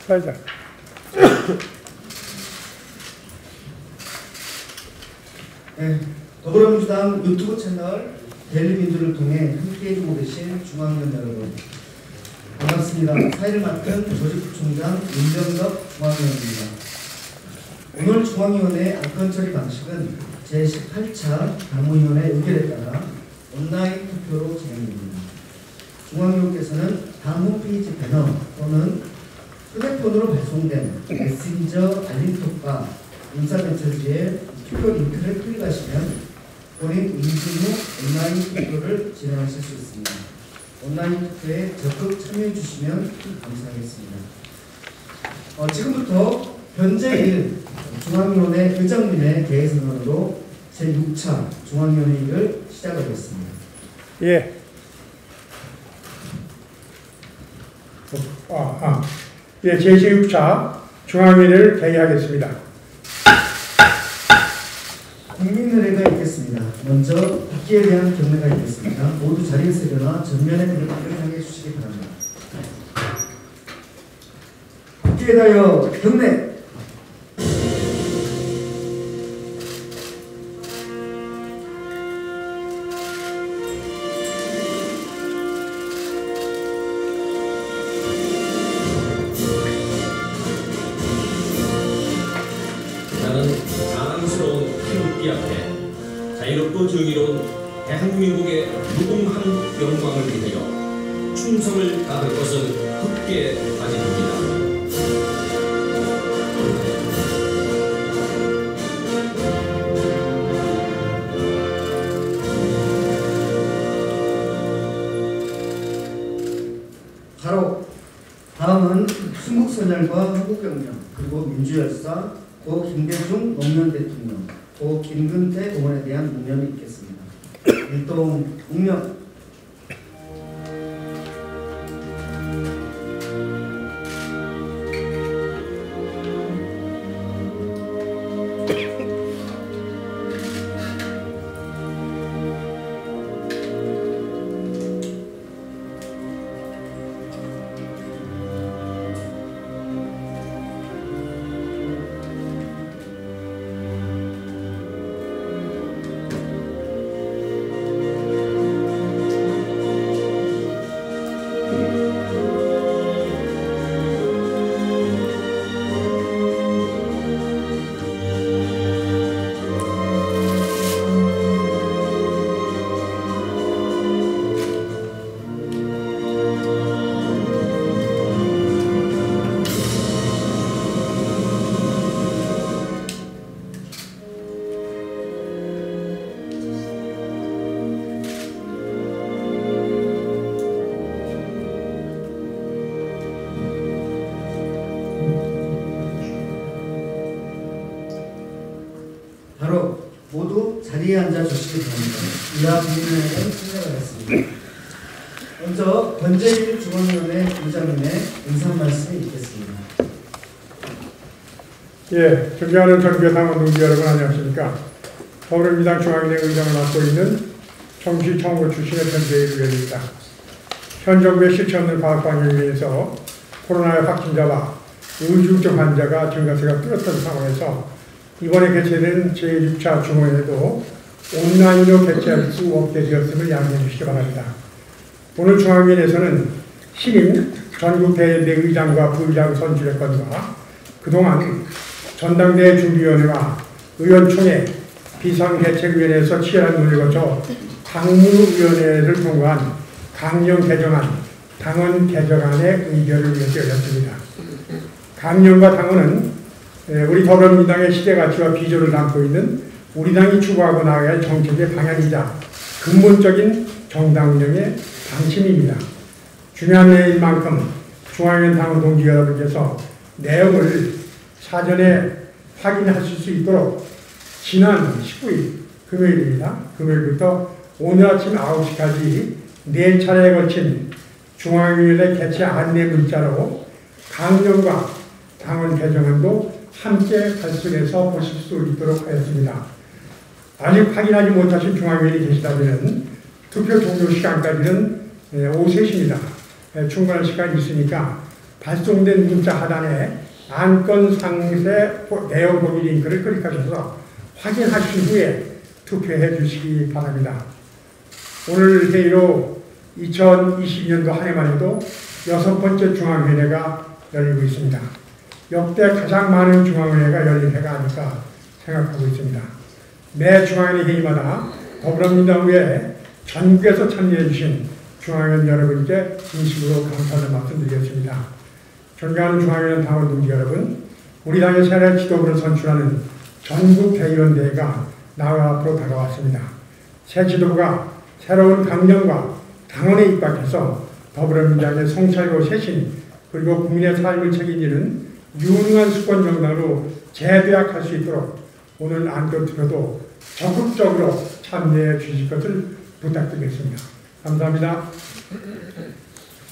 살자. 네, 더불어민주당 유튜브 채널 데일리민주를 통해 함께해주고 계신 중앙위원 여러분, 반갑습니다. 사회를 맡은 조직부총장 윤병덕 중앙위원입니다. 오늘 중앙위원회 안건처리 방식은 제18차 당무위원회 의결에 따라 온라인 투표로 진행됩니다. 중앙위원께서는 당 홈페이지 배너 또는 휴대폰으로 발송된 메신저 알림톡과 인사메시지에 투표 링크를 클릭하시면 본인 인증 후 온라인 투표를 진행하실 수 있습니다. 온라인 투표에 적극 참여해 주시면 감사하겠습니다. 지금부터 현재 중앙위원회 의장님의 개회선언으로 제6차 중앙위원회를 시작하겠습니다. 예. 예, 제6차 중앙위원회를 개회하겠습니다. 국민의례가 있겠습니다. 먼저 국기에 대한 경례가 있겠습니다. 모두 자리에서 일어나 전면에 들어가기를 향해 주시기 바랍니다. 국기에 대하여 경례! 자유롭고 정의로운 대한민국의 무궁한 영광을 위하여 충성을 다할 것을 굳게 다짐합니다. 바로 다음은 순국선열과 한국경영 그리고 민주열사 고 김대중 노무현 대통령 고 김근태 공원에 대한 묵념이 있겠습니다. 일동 묵념. 바로 모두 자리에 앉아 주시기 바랍니다. 이하 국민의례는 시작하겠습니다. 먼저 권재일 중앙위원회 의장님의 인사 말씀이 있겠습니다. 예, 존경하는 전교당원 동지 여러분 안녕하십니까. 더불어민주당 중앙위원회 의장을 맡고 있는 정치청구 출신의 권재일 의원입니다. 현 정부의 실천을 파악하기 위해서 코로나의 확진자와 의중증 환자가 증가세가 뚜렷한 상황에서 이번에 개최된 제6차 중앙회도 온라인으로 개최할 수 없게 되었음을 양해해 주시기 바랍니다. 오늘 중앙위원회에서는 신임 전국대의대 의장과 부의장 선출의 건과 그동안 전당대회 준비위원회와 의원총회 비상대책위원회에서 치열한 논의를 거쳐 당무위원회를 통과한 강령 개정안, 당원 개정안의 의결을 위해서 열렸습니다. 강령과 당원은 우리 더불어민주당의 시대가치와 비전을 담고 있는 우리 당이 추구하고 나아가야 할 정책의 방향이자 근본적인 정당 운영의 방침입니다. 중요한 내용인 만큼 중앙위원 당원 동지 여러분께서 내용을 사전에 확인하실 수 있도록 지난 19일 금요일입니다. 금요일부터 오늘 아침 9시까지 4차례에 걸친 중앙위원회 개최 안내 문자로 강령과 당원 개정안도 함께 발송해서 보실 수 있도록 하였습니다. 아직 확인하지 못하신 중앙위원이 계시다면 투표 종료 시간까지는 오후 3시입니다. 충분한 시간이 있으니까 발송된 문자 하단에 안건 상세 내용 보기 링크를 클릭하셔서 확인하신 후에 투표해 주시기 바랍니다. 오늘 회의로 2022년도 한 해만 해도 6번째 중앙위원회가 열리고 있습니다. 역대 가장 많은 중앙위원회가 열린 해가 아닐까 생각하고 있습니다. 매 중앙위원회 회의마다 더불어민주당 외에 전국에서 참여해 주신 중앙위원 여러분께 진심으로 감사의 말씀드리겠습니다. 존경하는 중앙위원 당원 동지 여러분, 우리 당의 새로운 지도부를 선출하는 전국 대의원대회가 나와 앞으로 다가왔습니다. 새 지도부가 새로운 강령과 당원에 입각해서 더불어민주당의 성찰과 쇄신 그리고 국민의 삶을 책임지는 유능한 수권 정당으로 재도약할 수 있도록 오늘 안건 투표도 적극적으로 참여해 주실 것을 부탁드리겠습니다. 감사합니다.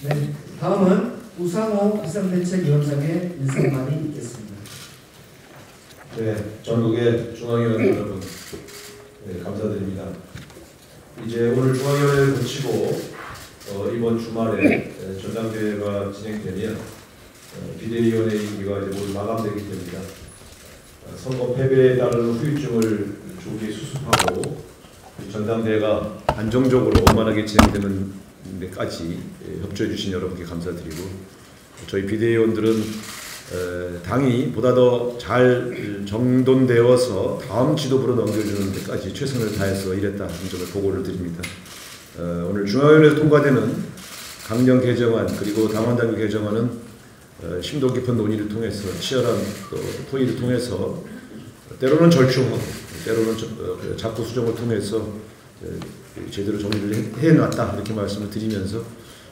네, 다음은 우상호 비상대책위원장의 인사말이 있겠습니다. 네, 전국의 중앙위원 여러분, 네, 감사드립니다. 이제 오늘 중앙위원회를 거치고 이번 주말에 전당대회가 진행되면 비대위원회 임기가 이제 모두 마감되게 됩니다. 선거 패배에 따른 후유증을 조기에 수습하고 전당대회가 안정적으로 원만하게 진행되는 데까지 협조해 주신 여러분께 감사드리고, 저희 비대위원들은 당이 보다 더 잘 정돈되어서 다음 지도부로 넘겨주는 데까지 최선을 다해서 일했다는 점을 보고를 드립니다. 오늘 중앙위원회에서 통과되는 강령 개정안 그리고 당원당규 개정안은 심도 깊은 논의를 통해서 치열한 토의를 통해서 때로는 절충하고 때로는 자꾸 수정을 통해서 제대로 정리를 해놨다 이렇게 말씀을 드리면서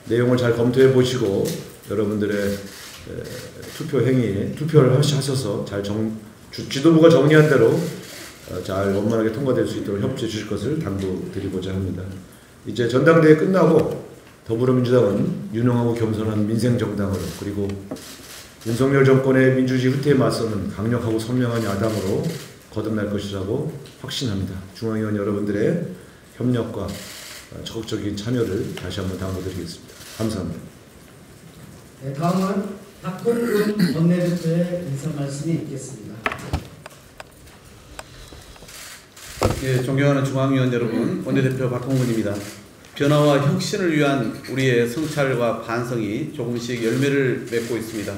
내용을 잘 검토해 보시고 여러분들의 투표 행위에 투표를 하셔서 잘 지도부가 정리한 대로 잘 원만하게 통과될 수 있도록 협조해 주실 것을 당부드리고자 합니다. 이제 전당대회 끝나고 더불어민주당은 유능하고 겸손한 민생정당으로 그리고 윤석열 정권의 민주주의 후퇴에 맞서는 강력하고 선명한 야당으로 거듭날 것이라고 확신합니다. 중앙위원 여러분들의 협력과 적극적인 참여를 다시 한번 당부드리겠습니다. 감사합니다. 네, 다음은 박홍근 원내대표의 인사 말씀이 있겠습니다. 예, 존경하는 중앙위원 여러분, 원내대표 박홍근입니다. 변화와 혁신을 위한 우리의 성찰과 반성이 조금씩 열매를 맺고 있습니다.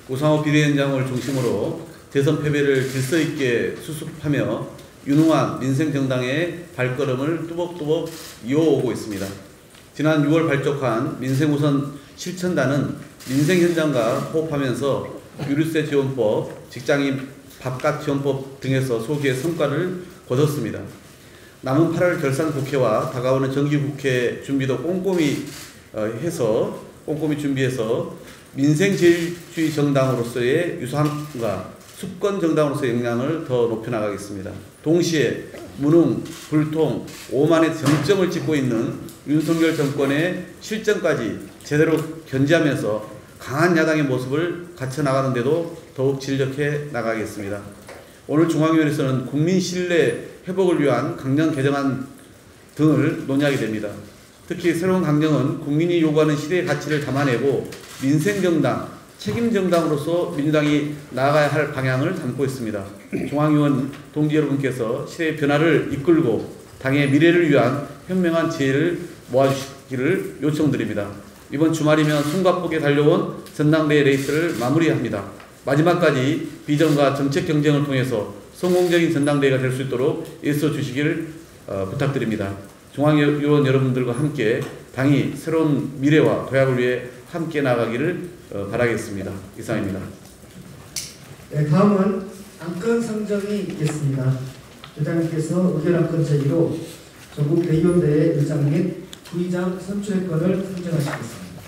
우상호 비대위원장을 중심으로 대선 패배를 질서 있게 수습하며 유능한 민생정당의 발걸음을 뚜벅뚜벅 이어오고 있습니다. 지난 6월 발족한 민생우선 실천단은 민생 현장과 호흡하면서 유류세 지원법, 직장인 밥값 지원법 등에서 소기의 성과를 거뒀습니다. 남은 8월 결산 국회와 다가오는 정기국회 준비도 꼼꼼히 준비해서 민생제일주의 정당으로서의 유상과 수권 정당으로서의 역량을 더 높여나가겠습니다. 동시에 무능, 불통, 오만의 정점을 찍고 있는 윤석열 정권의 실정까지 제대로 견지하면서 강한 야당의 모습을 갖춰나가는 데도 더욱 진력해 나가겠습니다. 오늘 중앙위원회에서는 국민 신뢰 회복을 위한 강령 개정안 등을 논의하게 됩니다. 특히 새로운 강령은 국민이 요구하는 시대의 가치를 담아내고 민생정당, 책임정당으로서 민주당이 나아가야 할 방향을 담고 있습니다. 중앙위원 동지 여러분께서 시대의 변화를 이끌고 당의 미래를 위한 현명한 지혜를 모아주시기를 요청드립니다. 이번 주말이면 숨가쁘게 달려온 전당대회 레이스를 마무리합니다. 마지막까지 비전과 정책 경쟁을 통해서 성공적인 전당대회가 될 수 있도록 애써 주시기를 부탁드립니다. 중앙위원 여러분들과 함께 당이 새로운 미래와 도약을 위해 함께 나가기를 바라겠습니다. 이상입니다. 네, 다음은 안건 상정이 있겠습니다. 회장님께서 의결 안건 제1호 전국 대의원대회 의장 및 부의장 선출의 건을 상정하시겠습니다.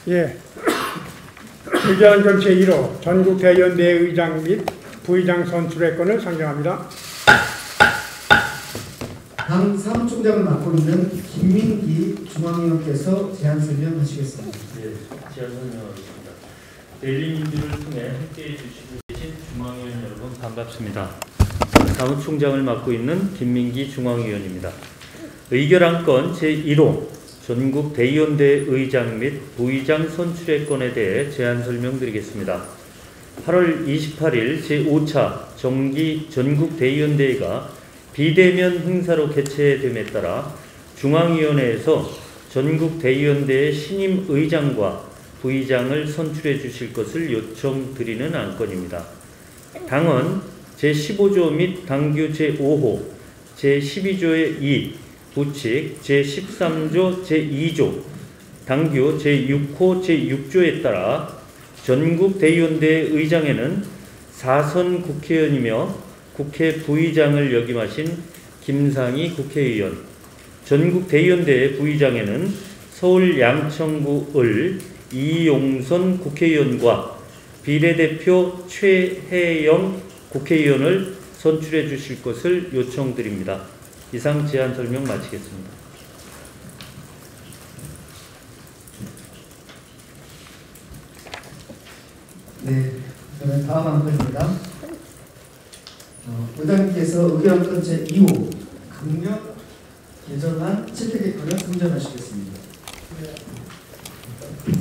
예. 의결 안건 제1호 전국 대의원대회 의장 및 부의장 선출의 건을 상정합니다. 당 사무총장을 맡고 있는 김민기 중앙위원께서 제안 설명하시겠습니다. 네, 제안 설명하겠습니다. 데일리민주를 통해 함께해 주시고 계신 중앙위원 여러분 반갑습니다. 사무총장을 맡고 있는 김민기 중앙위원입니다. 의결안건 제1호 전국 대의원대 의장 및 부의장 선출의 건에 대해 제안 설명드리겠습니다. 8월 28일 제5차 정기 전국 대의원대회가 비대면 행사로 개최됨에 따라 중앙위원회에서 전국 대의원대회 신임 의장과 부의장을 선출해 주실 것을 요청드리는 안건입니다. 당은 제15조 및 당규 제5호, 제12조의 2, 부칙 제13조 제2조, 당규 제6호 제6조에 따라 전국 대의원대 의장에는 4선 국회의원이며 국회 부의장을 역임하신 김상희 국회의원, 전국 대의원대 부의장에는 서울 양천구 을 이용선 국회의원과 비례대표 최혜영 국회의원을 선출해 주실 것을 요청드립니다. 이상 제안 설명 마치겠습니다. 네, 저는 다음 안건입니다. 의장님께서 의결안건 제2호 강령 개정안 채택의건을 승전하시겠습니다.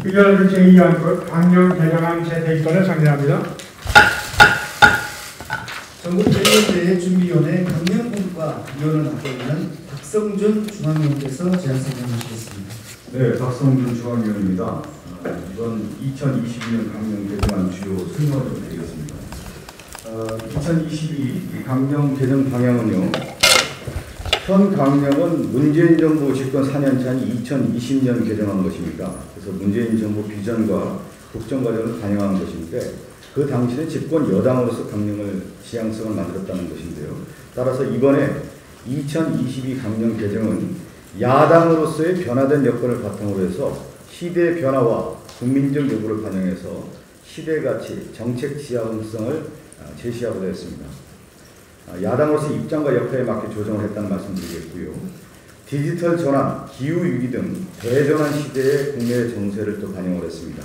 의결 제2안건 강령 개정안 채택권을 상정합니다. 전국대의원대회 준비위원회 강령본과 위원을 맡고 있는 박성준 중앙위원께서 제안 설명하시겠습니다. 네, 박성준 중앙위원입니다. 이번 2022년 강령 개정안 주요 설명을 좀 드리겠습니다. 2022 강령 개정 방향은요. 현 강령은 문재인 정부 집권 4년차인 2020년 개정한 것입니다. 그래서 문재인 정부 비전과 국정 과정을 반영한 것인데 그 당시는 집권 여당으로서 강령을 지향성을 만들었다는 것인데요. 따라서 이번에 2022 강령 개정은 야당으로서의 변화된 여건을 바탕으로 해서 시대의 변화와 국민적 요구를 반영해서 시대 가치, 정책 지향성을 제시하고자 했습니다. 야당으로서 입장과 역할에 맞게 조정을 했다는 말씀 드리겠고요. 디지털 전환, 기후위기 등 대전환 시대의 국내의 정세를 또 반영을 했습니다.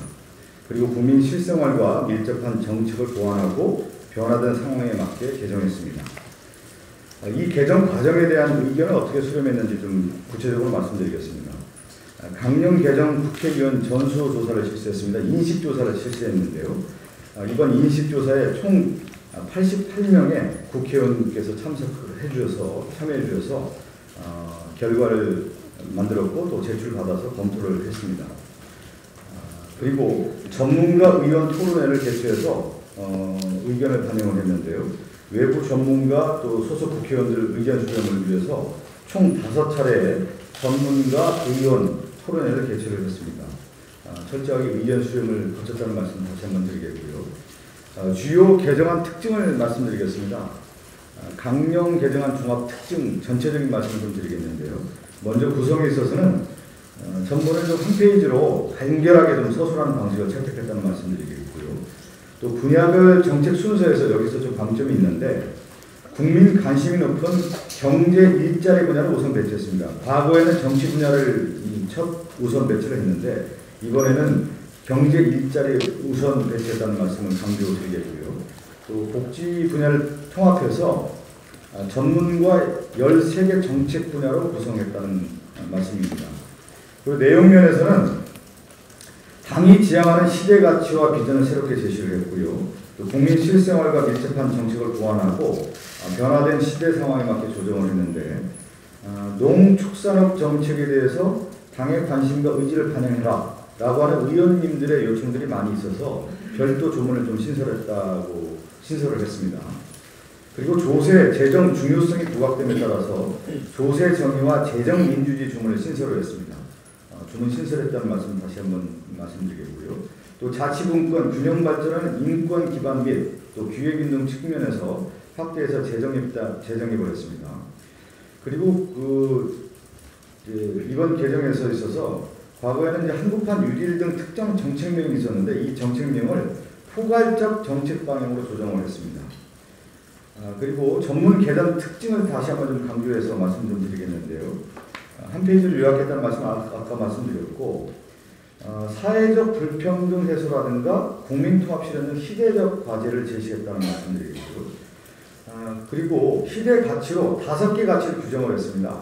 그리고 국민 실생활과 밀접한 정책을 보완하고 변화된 상황에 맞게 개정했습니다. 이 개정 과정에 대한 의견을 어떻게 수렴했는지 좀 구체적으로 말씀드리겠습니다. 강령 개정 국회의원 전수조사를 실시했습니다. 인식조사를 실시했는데요. 이번 인식조사에 총 88명의 국회의원께서 참석해 주셔서 참여해 주셔서 결과를 만들었고 또 제출받아서 검토를 했습니다. 그리고 전문가 의원 토론회를 개최해서 의견을 반영을 했는데요. 외부 전문가 또 소속 국회의원들 의견 수렴을 위해서 총 5차례 전문가 의원 토론회를 개최를 했습니다. 철저하게 의견 수렴을 거쳤다는 말씀 다시 한번 드리겠고요. 주요 개정안 특징을 말씀드리겠습니다. 강령 개정안 종합 특징 전체적인 말씀을 좀 드리겠는데요. 먼저 구성에 있어서는 전번에 좀 한 페이지로 간결하게 좀 서술하는 방식을 채택했다는 말씀드리겠고요. 또 분야별 정책 순서에서 여기서 좀 방점이 있는데 국민 관심이 높은 경제 일자리 분야를 우선 배치했습니다. 과거에는 정치 분야를 첫 우선 배치를 했는데 이번에는 경제 일자리 우선 배치했다는 말씀을 강조드리겠고요. 또 복지 분야를 통합해서 전문가 13개 정책 분야로 구성했다는 말씀입니다. 그리고 내용면에서는 당이 지향하는 시대 가치와 비전을 새롭게 제시를 했고요. 또 국민 실생활과 밀접한 정책을 보완하고 변화된 시대 상황에 맞게 조정을 했는데 농축산업 정책에 대해서 당의 관심과 의지를 반영해라 라고 하는 의원님들의 요청들이 많이 있어서 별도 조문을 좀 신설을 했습니다. 그리고 조세, 재정 중요성이 부각됨에 따라서 조세 정의와 재정 민주주의 조문을 신설을 했습니다. 주문 신설했다는 말씀 다시 한번 말씀드리겠고요. 또 자치분권, 균형 발전하는 인권 기반 및 또 기획인 등 측면에서 확대해서 재정입을 했습니다. 그리고 이번 개정에서 있어서 과거에는 이제 한국판 유딜 등 특정 정책명이 있었는데 이 정책명을 포괄적 정책 방향으로 조정을 했습니다. 그리고 전문 계단 특징을 다시 한번 좀 강조해서 말씀 좀 드리겠는데요. 한 페이지를 요약했다는 말씀 아까 말씀드렸고 사회적 불평등 해소라든가 국민통합 실현 등 시대적 과제를 제시했다는 말씀드리겠고요. 그리고 시대 가치로 5개 가치를 규정을 했습니다.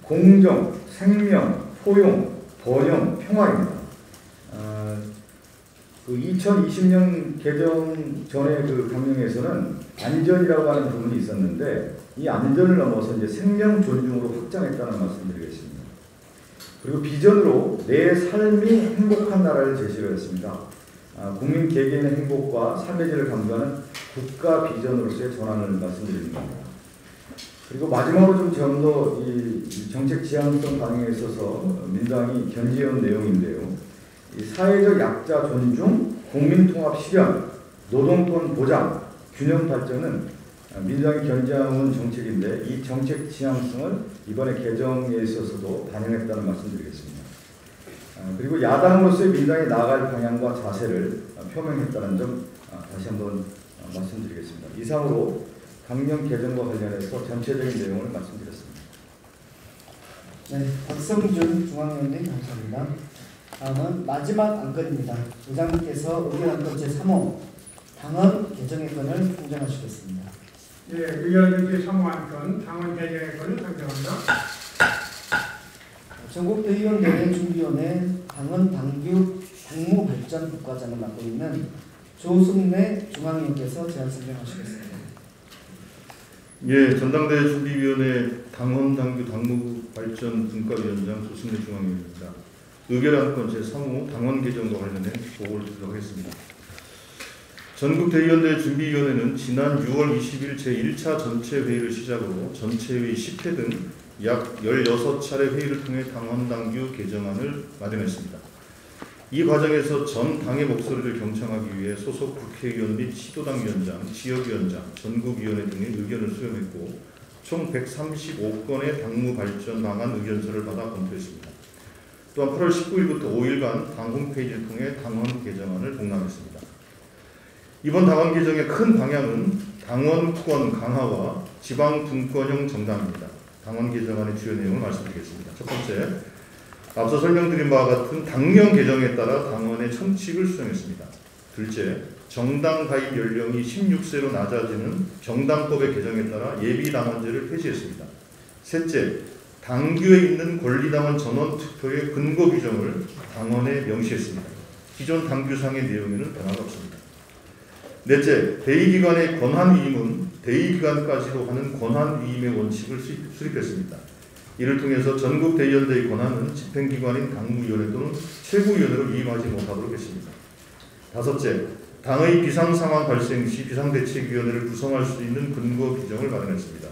공정, 생명, 포용, 번영, 평화입니다. 그 2020년 개정 전에 그 강령에서는 안전이라고 하는 부분이 있었는데 이 안전을 넘어서 이제 생명 존중으로 확장했다는 말씀드리겠습니다. 그리고 비전으로 내 삶이 행복한 나라를 제시를 했습니다. 국민 개개인의 행복과 삶의 질을 강조하는 국가 비전으로서의 전환을 말씀드리는 겁니다. 그리고 마지막으로 좀 더 이 정책 지향성 반영에 있어서 민주당이 견지해온 내용인데요. 이 사회적 약자 존중, 국민통합 실현, 노동권 보장, 균형 발전은 민주당이 견지해온 정책인데 이 정책 지향성을 이번에 개정에 있어서도 반영했다는 말씀드리겠습니다. 그리고 야당으로서의 민주당이 나아갈 방향과 자세를 표명했다는 점 다시 한번 말씀드리겠습니다. 이상으로 강령 개정과 관련해서 전체적인 내용을 말씀드렸습니다. 네, 박성준 중앙위원님 감사합니다. 다음은 마지막 안건입니다. 의장님께서 의견 안건 제3호 당헌 개정의 건을 상정하시겠습니다. 예, 의원님께 사무안건 당헌 개정의 건을 상정합니다. 전국대의원대회 준비위원회 당헌 당무 발전 국과장을 맡고 있는 조승래 중앙위원께서 제안 설명하시겠습니다. 예, 전당대회 준비위원회 당헌 당규 당무 발전 분과위원장 조승래 중앙위원입니다. 의결 안건 제3호 당헌 개정과 관련해 보고를 드리도록 하겠습니다. 전국대의원대회 준비위원회는 지난 6월 20일 제1차 전체 회의를 시작으로 전체 회의 10회 등 약 16차례 회의를 통해 당헌 당규 개정안을 마련했습니다. 이 과정에서 전 당의 목소리를 경청하기 위해 소속 국회의원 및 시도당 위원장, 지역위원장, 전국위원회 등의 의견을 수렴했고 총 135건의 당무 발전 방안 의견서를 받아 검토했습니다. 또한 8월 19일부터 5일간 당 홈페이지를 통해 당헌 개정안을 공람했습니다. 이번 당헌 개정의 큰 방향은 당원권 강화와 지방 분권형 정당입니다. 당헌 개정안의 주요 내용을 말씀드리겠습니다. 첫 번째, 앞서 설명드린 바와 같은 당령 개정에 따라 당원의 천칙을 수정했습니다. 둘째, 정당 가입 연령이 16세로 낮아지는 정당법의 개정에 따라 예비당원제를 폐지했습니다. 셋째, 당규에 있는 권리당원 전원 투표의 근거 규정을 당헌에 명시했습니다. 기존 당규상의 내용에는 변화가 없습니다. 넷째, 대의기관의 권한위임은 대의기관까지도 하는 권한위임의 원칙을 수립했습니다. 이를 통해서 전국대의원대의 권한은 집행기관인 당무위원회 또는 최고위원회로 위임하지 못하도록 했습니다. 다섯째, 당의 비상상황 발생 시 비상대책위원회를 구성할 수 있는 근거 규정을 마련했습니다.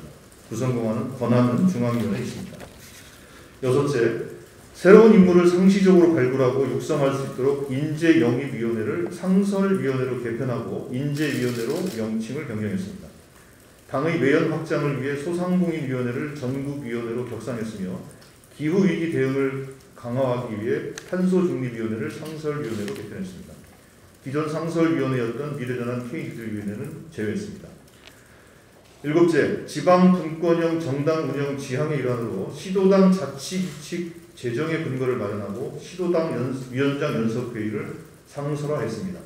구성 권한은 중앙위원회에 있습니다. 여섯째, 새로운 인물을 상시적으로 발굴하고 육성할 수 있도록 인재영입위원회를 상설위원회로 개편하고 인재위원회로 명칭을 변경했습니다. 당의 매연 확장을 위해 소상공인위원회를 전국위원회로 격상했으며 기후위기 대응을 강화하기 위해 탄소중립위원회를 상설위원회로 개편했습니다. 기존 상설위원회였던 미래전환 K기술위원회는 제외했습니다. 일곱째, 지방분권형 정당 운영 지향의 일환으로 시도당 자치규칙 제정의 근거를 마련하고 시도당 위원장 연석회의를 상설화했습니다.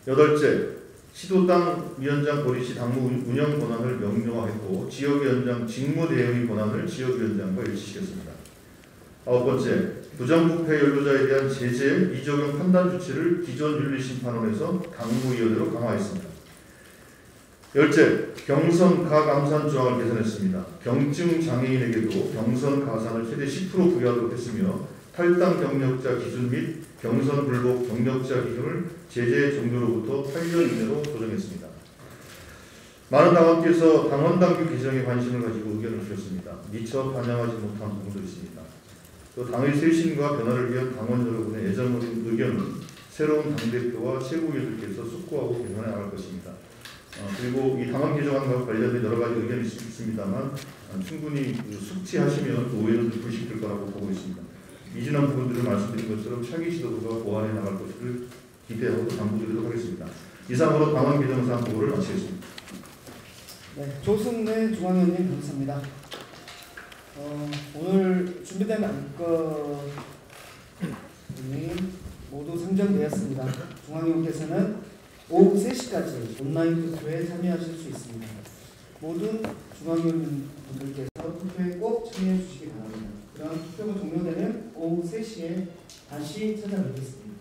여덟째, 시도당 위원장 고리시 당무 운영 권한을 명료화했고 지역위원장 직무대행의 권한을 지역위원장과 일치시켰습니다. 아홉 번째, 부정부패 연루자에 대한 제재, 이적용 판단 조치를 기존 윤리심판원에서 당무위원회로 강화했습니다. 열째, 경선 가감산 조항을 개선했습니다. 경증 장애인에게도 경선 가산을 최대 10% 부여하도록 했으며 탈당 경력자 기준 및 경선 불복 경력자 기준을 제재 종료로부터 8년 이내로 조정했습니다. 많은 당원께서 당헌 당규 개정에 관심을 가지고 의견을 주셨습니다. 미처 반영하지 못한 부분도 있습니다. 또 당의 쇄신과 변화를 위한 당원 여러분의 애정 어린 의견은 새로운 당대표와 최고위원들께서 숙고하고 개선해 나갈 것입니다. 그리고 이 당헌 개정안과 관련된 여러 가지 의견이 있습니다만 충분히 숙지하시면 오해는 불식될 거라고 보고 있습니다. 미진한 부분들을 말씀드린 것처럼 차기 시도부가 보완해 나갈 것을 기대하고 당부드리도록 하겠습니다. 이상으로 당헌 개정사항 보고를 마치겠습니다. 네, 조승래 중앙위원님 감사합니다. 오늘 준비된 안건이 모두 상정되었습니다. 중앙위원께서는 오후 3시까지 온라인 투표에 참여하실 수 있습니다. 모든 중앙위원분들께서 투표에 꼭 참여해 주시기 바랍니다. 투표가 종료되면 오후 3시에 다시 찾아뵙겠습니다.